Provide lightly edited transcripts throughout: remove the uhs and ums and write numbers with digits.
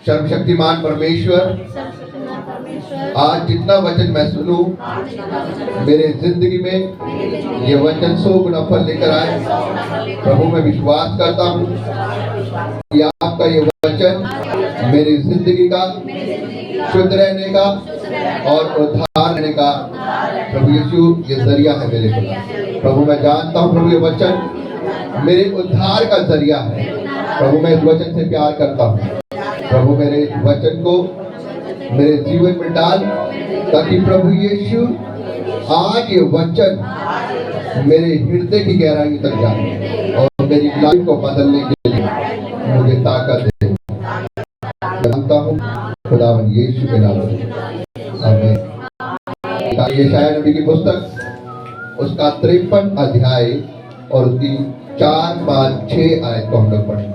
सर्वशक्तिमान परमेश्वर, आज जितना वचन मैं सुनूं मेरे जिंदगी में ये वचन 100 गुना फल लेकर आए। प्रभु मैं विश्वास करता हूँ कि आपका ये वचन मेरी जिंदगी का शुद्ध रहने का और उद्धार रहने का प्रभु यीशु ये जरिया है मेरे लिए। प्रभु मैं जानता हूँ प्रभु ये वचन मेरे उद्धार का जरिया है। प्रभु मैं इस वचन से प्यार करता हूँ। प्रभु मेरे वचन को मेरे जीवन में डाल ताकि प्रभु यीशु आज ये वचन मेरे हृदय की गहराई तक जाए और मेरी लाइफ को बदलने के लिए मुझे ताकत दे। जानता हूँ खुदावन यीशु के नाम में आमीन। यशायाह नबी की पुस्तक उसका 53 अध्याय और उसकी 4, 5, 6 आयत को हम लोग पढ़ेंगे।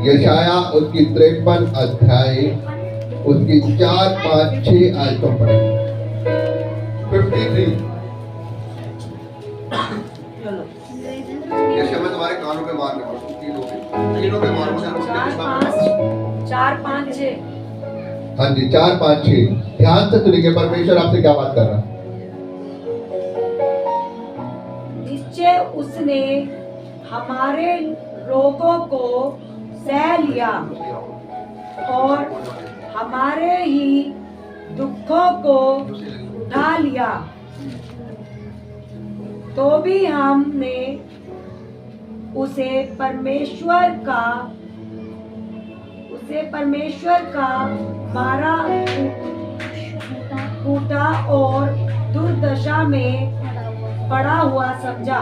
यशायाह उसकी 53 अध्याय उसकी 4, 5, 6 आयत को पढ़ेंगे। 53 यशायाह में तुम्हारे कानों पे मारने वाला तीनों पे मारो। 4, 5, 6। हाँ जी 4, 5, 6 ध्यान से सुनिए परमेश्वर आपसे क्या बात कर रहा है। निश्चय उसने हमारे रोगों को सह लिया और हमारे ही दुखों को उठा लिया, तो भी हमने उसे परमेश्वर का मारा कूटा और दुर्दशा में पड़ा हुआ समझा।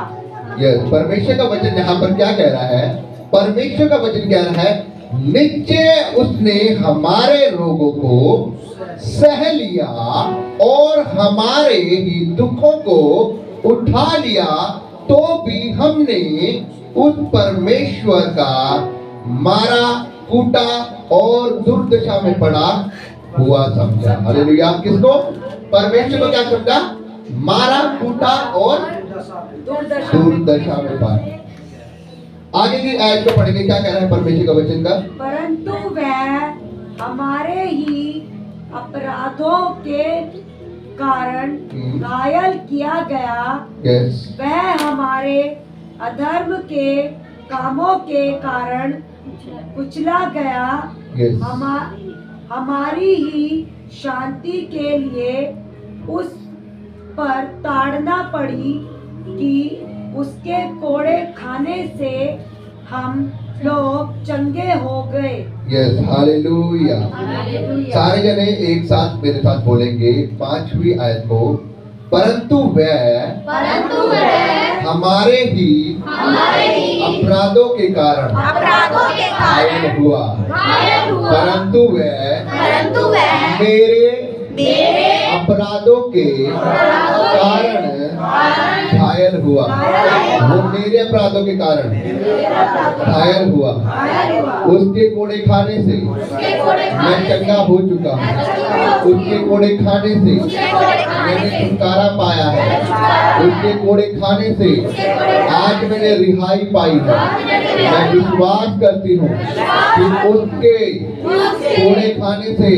परमेश्वर का वचन यहाँ पर क्या कह रहा है? परमेश्वर का वचन कह रहा है निश्चय उसने हमारे रोगों को सह लिया और हमारे ही दुखों को उठा लिया, तो भी हमने उस परमेश्वर का मारा कूटा और दुर्दशा में पड़ा हुआ समझा। हालेलुया। किसको? परमेश्वर को क्या समझा? मारा कूटा और दुर्दशा में पड़ा। आगे की आयत को पढ़ेंगे, क्या कह रहा है परमेश्वर का वचन का? परंतु वह हमारे ही अपराधों के कारण घायल किया गया, वह हमारे अधर्म के कामों के कारण कुचला गया, हमारी ही शांति के लिए उस पर ताड़ना पड़ी कि उसके कोड़े खाने से हम लोग चंगे हो गए। Yes, hallelujah. सारे जने एक साथ मेरे साथ बोलेंगे 5वीं आयत को। परंतु वह हमारे ही अपराधों के कारण घायल हुआ, परंतु वह मेरे अपराधों के कारण घायल हुआ। वो मेरे अपराधों के कारण घायल हुआ, उसके कोड़े खाने से मैं चंगा हो चुका हूँ। उसके कोड़े खाने से मैंने छुटकारा पाया है। उसके कोड़े खाने से आज मैंने रिहाई पाई है। मैं विश्वास करती हूँ कि उसके कोड़े खाने से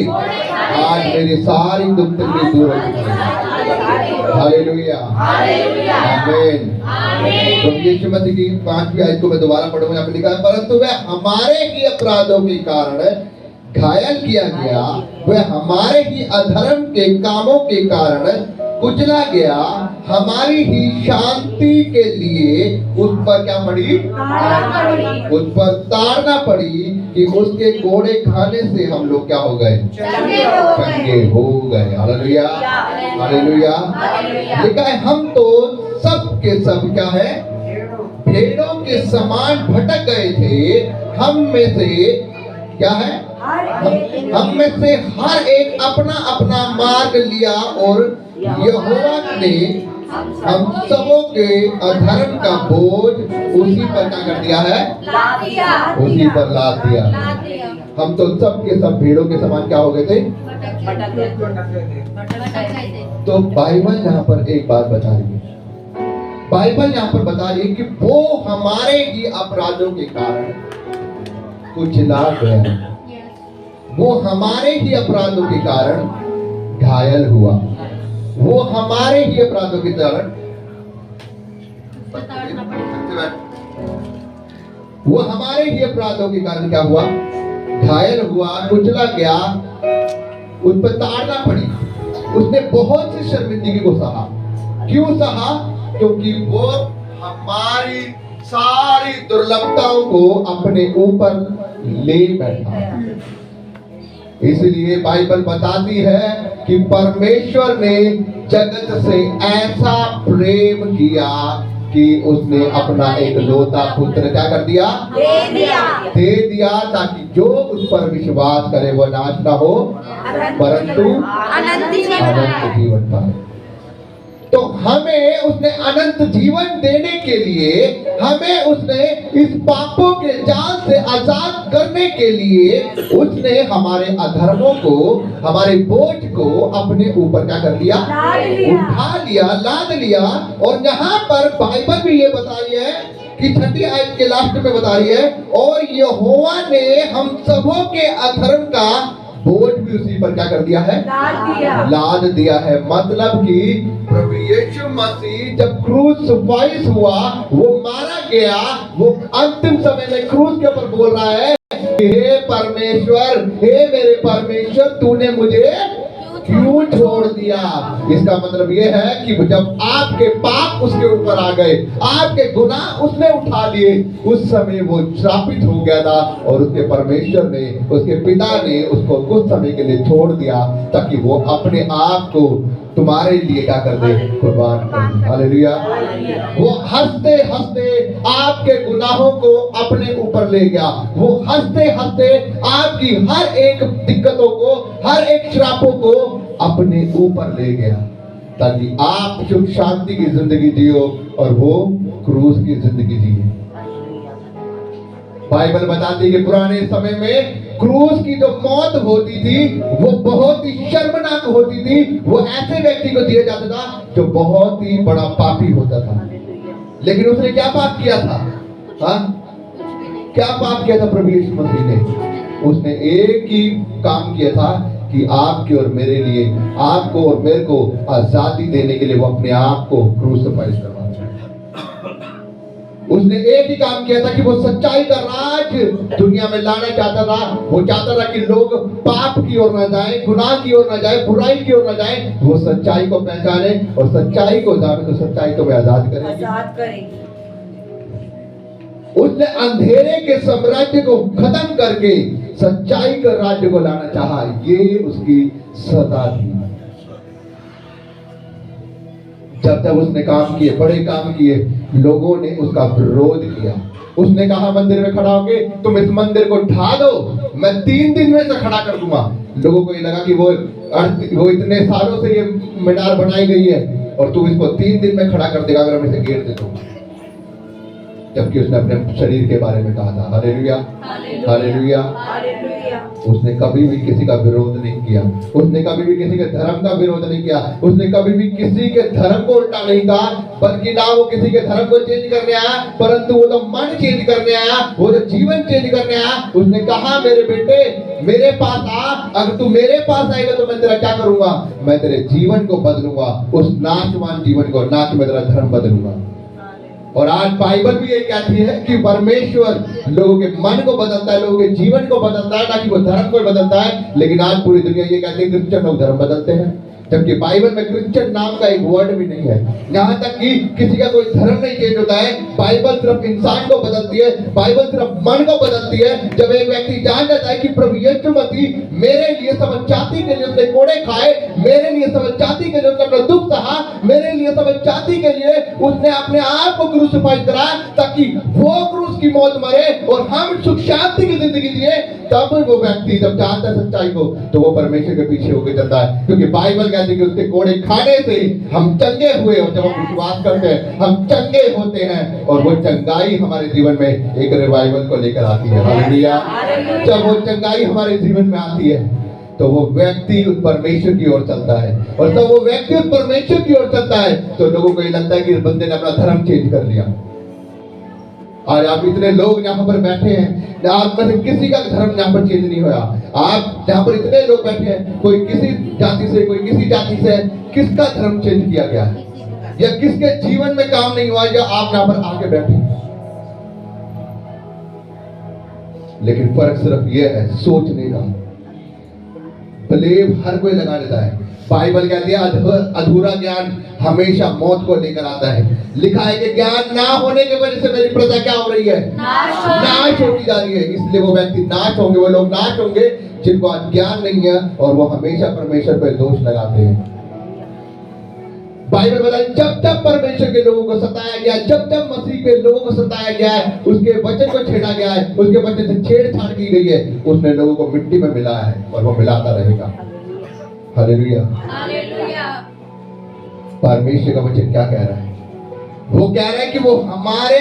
आज मेरी सारी दुख तकलीफ दूर हो चुकी है। हालेलुया, आमीन। तो यीशु मसीह की 5वीं आयत को मैं दोबारा पढ़ूंगा। यहाँ पे लिखा है परंतु वह हमारे ही अपराधों के कारण घायल किया गया, वह हमारे ही अधर्म के कामों के कारण कुचला गया, हमारी ही शांति के लिए उस पर क्या पड़ी? उस पर ताड़ना पड़ी कि उसके कोड़े खाने से हम लोग क्या हो गए? चंगे हो गए। Hallelujah, hallelujah. लिखा है हम तो सब के सब क्या है? भेड़ों के समान भटक गए थे। हम में से क्या है? हम में से हर एक अपना अपना मार्ग लिया और यहोवा ने हम सबों के अधर्म का बोझ उसी पर क्या कर दिया है? उसी पर लाद दिया। हम तो सब के सब भेड़ों के समान क्या हो गए थे? तो बाइबल यहाँ पर एक बात बता रही है। बाइबल यहाँ पर बता रही है कि वो हमारे ही अपराधों के कारण कुचला गया। वो हमारे ही अपराधों के कारण घायल हुआ। वो हमारे ही अपराधों के कारण वो हमारे ही अपराधों के कारण क्या हुआ? घायल हुआ, कुचला गया, उस पर ताड़ना पड़ी। उसने बहुत सी शर्मिंदगी को सहा। क्यों सहा? क्योंकि वो हमारी सारी दुर्लभताओं को अपने ऊपर ले बैठा। इसलिए बाइबल बताती है कि परमेश्वर ने जगत से ऐसा प्रेम किया कि उसने अपना एक लौता पुत्र क्या कर दिया? दे दिया, ताकि जो उस पर विश्वास करे वह नाश ना हो परंतु अनंत जीवन पाए। तो हमें उसने अनंत जीवन देने के लिए, हमें उसने इस पापों के जाल से आजाद करने के लिए उसने हमारे अधर्मों को, हमारे बोझ को अपने ऊपर क्या कर लिया? उठा लिया, लाद लिया। और यहाँ पर बाइबल भी ये बता रही है कि 30 आयत के लास्ट में बता रही है, और यहोवा ने हम सबों के अधर्म का बोझ भी उसी पर क्या कर दिया है? लाद दिया है। मतलब कि प्रभु यीशु मसीह जब क्रूसिफाइड हुआ, वो मारा गया, वो अंतिम समय में क्रूस के ऊपर बोल रहा है, हे परमेश्वर, हे मेरे परमेश्वर, तूने मुझे क्यों छोड़ दिया? इसका मतलब यह है कि जब आपके पाप उसके ऊपर आ गए, आपके गुनाह उसने उठा लिए, उस समय वो श्रापित हो गया था और उसके परमेश्वर ने, उसके पिता ने उसको कुछ समय के लिए छोड़ दिया ताकि वो अपने आप को तुम्हारे लिए क्या कर दे? कुर्बान कर दे। हालेलुया। वो हंसते हंसते आपके गुनाहों को अपने ऊपर ले गया। वो हंसते हंसते आपकी हर एक दिक्कतों को, हर एक श्रापों को अपने ऊपर ले गया ताकि आप सुख शांति की जिंदगी जियो और वो क्रूस की जिंदगी जिए। बाइबल बताती है कि पुराने समय में क्रूस की जो मौत होती थी वो बहुत ही शर्मनाक होती थी। वो ऐसे व्यक्ति को दिया जाता था जो बहुत ही बड़ा पापी होता था। लेकिन उसने क्या पाप किया था? हाँ, क्या पाप किया था प्रभु यीशु मसीह ने? उसने एक ही काम किया था कि आपके और मेरे लिए, आपको और मेरे को आजादी देने के लिए वो अपने आप को क्रूसिफाई करवा। उसने एक ही काम किया था कि वो सच्चाई का राज दुनिया में लाना चाहता था। वो चाहता था कि लोग पाप की ओर न जाएं, गुनाह की ओर न जाएं, बुराई की ओर न जाएं। वो सच्चाई को पहचाने और सच्चाई को जाने तो सच्चाई को आजाद करेगी। उसने अंधेरे के साम्राज्य को खत्म करके सच्चाई का राज्य को लाना चाहा। ये उसकी सदा थी। जब तक उसने काम किए, बड़े काम किए, लोगों ने उसका विरोध किया। उसने कहा मंदिर में खड़ा होके तुम इस मंदिर को ढा दो, मैं 3 दिन में से खड़ा कर दूंगा। लोगों को ये लगा कि वो इतने सालों से ये मीनार बनाई गई है और तुम इसको 3 दिन में खड़ा कर देगा अगर मैं इसे घेर दे दूंगा। जबकि उसने अपने शरीर के बारे में कहा था। Hallelujah, hallelujah. उसने कभी भी किसी का विरोध नहीं किया। उसने कभी भी किसी के धर्म का विरोध नहीं किया। उसने कभी भी किसी के धर्म को उल्टा नहीं कहा, बल्कि ना वो किसी के धर्म को चेंज करने आया, परंतु वो तो मन चेंज करने आया, वो तो जीवन चेंज करने आया। उसने कहा मेरे बेटे मेरे पास आ, अगर तू मेरे पास आएगा तो मैं तेरा क्या करूंगा? मैं तेरे जीवन को बदलूंगा, उस नाशवान जीवन को, ना कि मैं तेरा धर्म बदलूंगा। और आज बाइबल भी ये कहती है कि परमेश्वर लोगों के मन को बदलता है, लोगों के जीवन को बदलता है, ना कि वो धर्म को बदलता है। लेकिन आज पूरी दुनिया ये कहती है क्रिश्चियन लोग धर्म बदलते हैं, जबकि बाइबल में क्रिश्चियन नाम का एक वर्ड भी नहीं है। यहाँ तक कि किसी का कोई धर्म नहीं चेंज होता है। बाइबल सिर्फ इंसान को बदलती है, बाइबल सिर्फ मन को बदलती है। जब एक व्यक्ति जान जाता है कि प्रभु यीशु मसीह मेरे लिए सब जाति के लिए उसने कोड़े खाए, मेरे लिए सब जाति के लिए उसने अपना दुख सहा, मेरे लिए सब जाति के लिए उसने अपने आप को क्रूसिफाई करा ताकि वो क्रूस की मौत मरे और हम सुख शांति की जिंदगी जिए। तब वो व्यक्ति जब जानता है सच्चाई को तो वो परमेश्वर के पीछे होकर चलता है, क्योंकि बाइबल कहती है कि उसके कोड़े खाने से हम चंगे हुए। और जब हम विश्वास करते हैं हम चंगे होते हैं और वो चंगाई हमारे जीवन में एक रिवाइवल को लेकर आती है। हालेलुया। जब वो चंगाई हमारे जीवन में आती है तो वो व्यक्ति उस परमेश्वर की ओर चलता है, और जब वो व्यक्ति उस परमेश्वर की ओर चलता है तो लोगों को ये लगता है कि इस बंदे ने अपना धर्म चेंज कर लिया। आज आप इतने लोग यहाँ पर बैठे हैं, आप में से किसी का धर्म यहाँ पर चेंज नहीं हुआ। आप यहाँ पर इतने लोग बैठे हैं, कोई किसी जाति से, कोई किसी जाति से, किसका धर्म चेंज किया गया है या किसके जीवन में काम नहीं हुआ या आप यहाँ पर आके बैठे। लेकिन फर्क सिर्फ यह है सोचने का। ब्लेम हर कोई लगा देता है। बाइबल कहती है अधूरा ज्ञान हमेशा मौत को लेकर आता है। लिखा है कि ज्ञान ना होने की वजह से मेरी प्रजा क्या हो रही है, नाश होती जा रही है। इसलिए वो व्यक्ति नाश होंगे, वो लोग नाश होंगे जिनको आज ज्ञान नहीं है और वो हमेशा परमेश्वर पर दोष लगाते हैं। बाइबल बताए जब तक परमेश्वर के लोगों को सताया गया, जब तक मसीह के लोगों को सताया गया है, उसके वचन को छेड़ा गया है, उसके वचन से छेड़छाड़ की गई है, उसने लोगों को मिट्टी में मिलाया है और वो मिलाता रहेगा। Hallelujah, hallelujah. परमेश्वर का वचन क्या कह रहा है? वो कह रहा है कि वो हमारे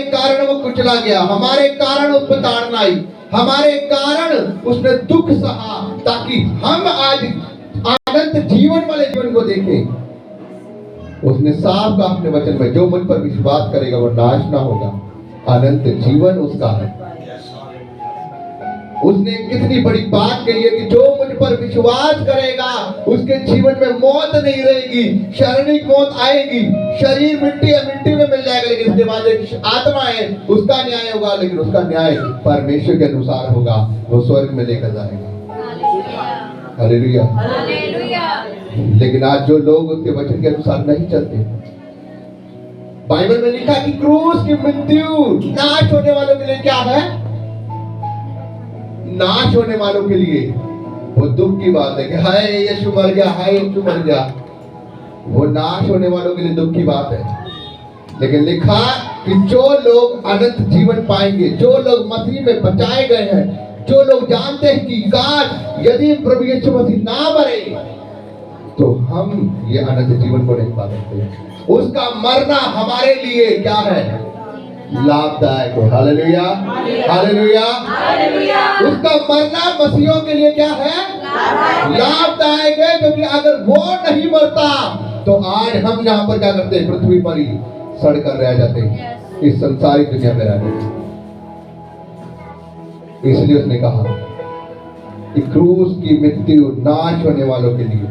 कारण वो कुचला गया, हमारे कारण उस पर ताड़ना आई, हमारे कारण उसने दुख सहा, ताकि हम आज अनंत जीवन वाले जीवन को देखें। उसने साफ कहा अपने वचन में, जो मुझ पर विश्वास करेगा वो नाश ना होगा, अनंत जीवन उसका है। उसने कितनी बड़ी बात कही है कि जो मुझ पर विश्वास करेगा उसके जीवन में मौत नहीं रहेगी, शारीरिक मौत आएगी, शरीर मिट्टी है, मिट्टी में मिल जाएगा, लेकिन उसके बाद एक आत्मा है, उसका न्याय होगा, लेकिन उसका न्याय परमेश्वर के अनुसार होगा, वो स्वर्ग में लेकर जाएगा। Hallelujah, hallelujah. लेकिन आज जो लोग उसके वचन के अनुसार नहीं चलते, बाइबल में लिखा कि क्रूस की मृत्यु नाश होने वालों के लिए क्या है? नाश होने वालों के लिए वो दुख की बात है कि हाय यीशु मर गया, हाय यीशु मर गया। वो नाश होने वालों के लिए दुख की बात है। लेकिन लिखा कि जो लोग अनंत जीवन पाएंगे, जो लोग मसीह में बचाए गए हैं, जो लोग जानते हैं कि काश यदि प्रभु यीशु मसीह ना मरे तो हम ये अनंत जीवन को नहीं पा सकते। उसका मरना हमारे लिए क्या है? लाभदायक है। Hallelujah, hallelujah, hallelujah. उसका मरना मसीहों के लिए क्या है? लाभदायक है, क्योंकि अगर वो नहीं मरता तो आज हम यहाँ पर क्या करते हैं? पृथ्वी पर ही सड़कर रह जाते हैं, इस संसारिक दुनिया में रहते हैं। इसलिए उसने कहा कि क्रूस की मृत्यु नाश होने वालों के लिए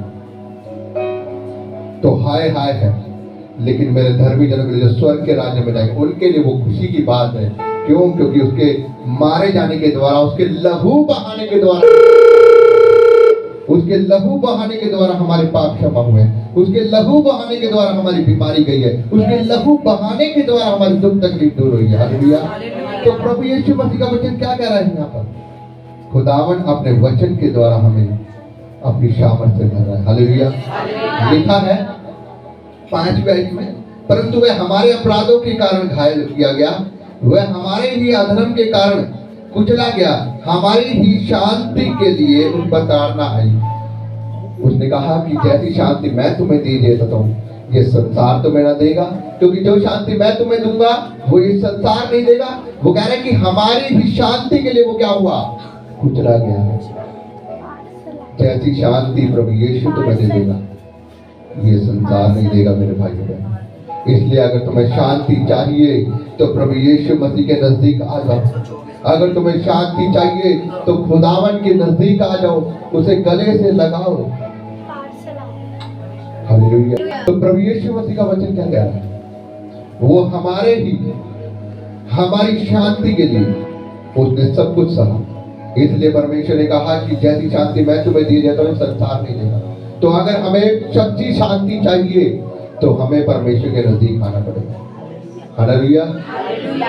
तो हाय हाय है, लेकिन मेरे धर्मी जनों के लिए जो स्वर्ग के राज्य में जाएंगे उनके लिए वो खुशी की बात है। क्यों? क्योंकि उसके मारे जाने के द्वारा, उसके लहू बहाने के द्वारा, उसके लहू बहाने के द्वारा हमारे पाप क्षमा हुए, उसके लहू बहाने के द्वारा हमारी बीमारी गई है, उसके लहू बहाने के द्वारा हमारी दुख तकलीफ दूर हुई है। हालेलुया। तो प्रभु यीशु मसीह का वचन क्या कह रहा है यहाँ पर? खुदावन अपने वचन के द्वारा हमें अपनी सामर्थ से भर रहा है। हालेलुया। लिखा है 5वें आयत में, परंतु वह हमारे अपराधों के कारण घायल किया गया, वह हमारे ही अधर्म के कारण कुचला गया, हमारी ही शांति के लिए उन पर ताड़ना आई। उसने कहा कि जैसी शांति मैं तुम्हें दी देता हूँ, ये संसार तुम्हें ना देगा, क्योंकि जो शांति मैं तुम्हें दूंगा वो ये संसार नहीं देगा। वो कह रहा है कि हमारी ही शांति के लिए वो क्या हुआ? कुचला गया। जैसी शांति प्रभु यीशु तुम्हें दे देगा, ये संसार नहीं देगा मेरे भाई बहन। इसलिए अगर तुम्हें शांति चाहिए तो प्रभु यीशु मसीह के नजदीक आ जाओ। अगर तुम्हें शांति चाहिए तो खुदावन के नजदीक आ जाओ, उसे गले से लगाओ। हालेलुया। तो प्रभु यीशु मसीह का वचन क्या कह रहा है? वो हमारी शांति के लिए उसने सब कुछ सहा। इसलिए परमेश्वर ने कहा कि जैसी शांति मैं तुम्हें दी देता हूँ संसार नहीं देगा। तो अगर हमें सच्ची शांति चाहिए तो हमें परमेश्वर के नजदीक आना पड़ेगा। हालेलुया।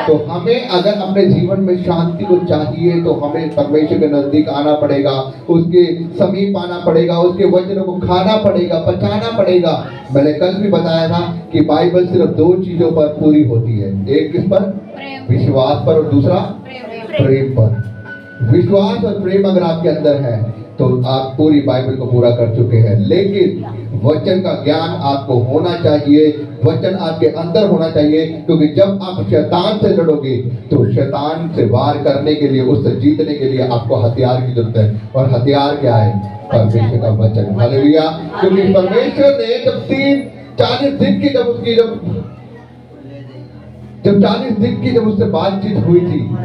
तो हमें अगर अपने जीवन में शांति को चाहिए तो हमें परमेश्वर के नजदीक आना पड़ेगा, उसके समीप आना पड़ेगा, उसके वचनों को खाना पड़ेगा, पचाना पड़ेगा। मैंने कल भी बताया था कि बाइबल सिर्फ 2 चीजों पर पूरी होती है, एक किस पर? विश्वास पर, और दूसरा प्रेम पर। विश्वास और प्रेम अगर आपके अंदर है तो आप पूरी बाइबल को पूरा कर चुके हैं। लेकिन वचन का ज्ञान आपको होना चाहिए, वचन आपके अंदर होना चाहिए, क्योंकि जब आप शैतान से लड़ोगे तो शैतान से वार करने के लिए, उससे जीतने के लिए आपको हथियार की जरूरत है। और हथियार क्या है? परमेश्वर का वचन। हालेलुया। क्योंकि परमेश्वर ने जब 40 दिन की जब जब 40 दिन की जब उससे बातचीत हुई थी,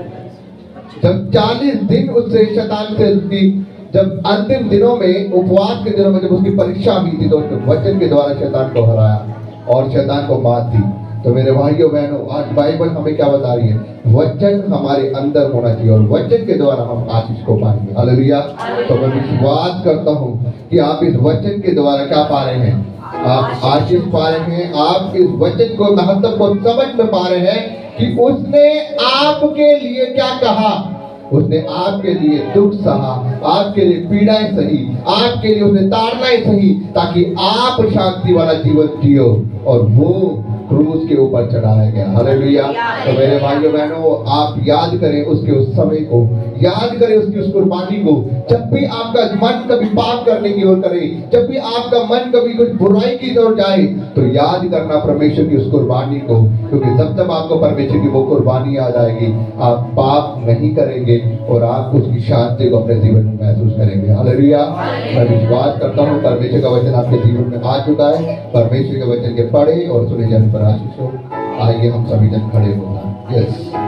जब 40 दिन उससे शैतान से उसकी जब अंतिम दिनों में उपवास के दिनों में जब उसकी परीक्षा हुई थी तो उसने वचन के द्वारा शैतान को हराया और शैतान को मात दी। तो मेरे भाइयों बहनों, आज बाइबल हमें क्या बता रही है? वचन हमारे अंदर होना चाहिए और वचन के द्वारा हम आशीष को पाएंगे। हालेलुया। तो मैं विश्वास करता हूँ कि आप इस वचन के द्वारा क्या पा रहे हैं? आप आशीष पा रहे हैं। आप इस वचन को महत्व को समझ में पा रहे हैं कि उसने आपके लिए क्या कहा। उसने आपके लिए दुख सहा, आपके लिए पीड़ाएं सही, आपके लिए उसने ताड़नाएं सही, ताकि आप शांति वाला जीवन जियो। और वो क्रूस के ऊपर चढ़ाया गया। हालेलुया। तो मेरे भाइयों बहनों, आप याद करें उसके उस समय को, याद करें उसकी उस कुर्बानी को। जब भी आपका मन कभी पाप करने की ओर करे, जब भी आपका मन कभी कुछ बुराई की ओर जाए, तो याद करना परमेश्वर की उस कुर्बानी को, क्योंकि जब आपको परमेश्वर की वो कुर्बानी याद आएगी, आप पाप नहीं करेंगे और आप उसकी शांति को अपने जीवन में महसूस करेंगे। हालेलुया। मैं विश्वास करता हूँ परमेश्वर का वचन आपके जीवन में आ चुका है। परमेश्वर के वचन के पढ़े और सुने जाने पर आशीष हो। आइए हम सभी जन खड़े होना। यस।